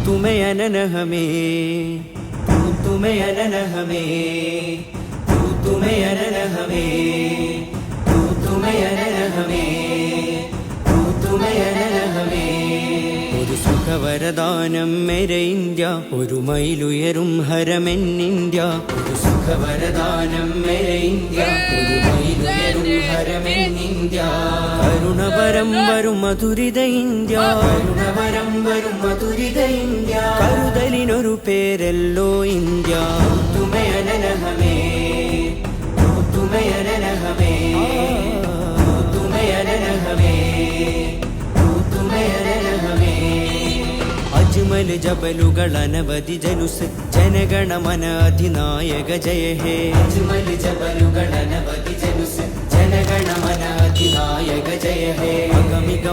तुम्हें अनन हमें, तुम्हें अनन हमें, तुम्हें अनन हमें, तुम्हें अनन हमें, तुम्हें अनन हमें. ഒരു സുഖവരദാനം മേരെ ഇന്ത്യ, ഒരു മൈലുയരും ഹരമെൻ ഇന്ത്യ. ഒരു സുഖവരദാനം മേരെ ഇന്ത്യ, ഒരു മൈലുയരും ഹരമെൻ ഇന്ത്യ. കരുണവരം വരും മധുരിത ഇന്ത്യ, കരുണവരം വരും മധുരിത ഇന്ത്യ. കരുതലിനൊരു പേരല്ലോ ഇന്ത്യ. തുമേ അനന ഹമേ, തുമേ അനന ഹമേ, തുമേ അനന ഹമേ, തുമേ അനന ഹമേ. അജ്മൽ ജബലുകൾ അനവധി ജനുസ്, ജനഗണമന അധിനായക ജയ ഹേ. അജ്മൽ ജബലുകൾ അനവധി ജനുസ്, ജനഗണമന അധിനായക ജയ ഹേ. അഗമിക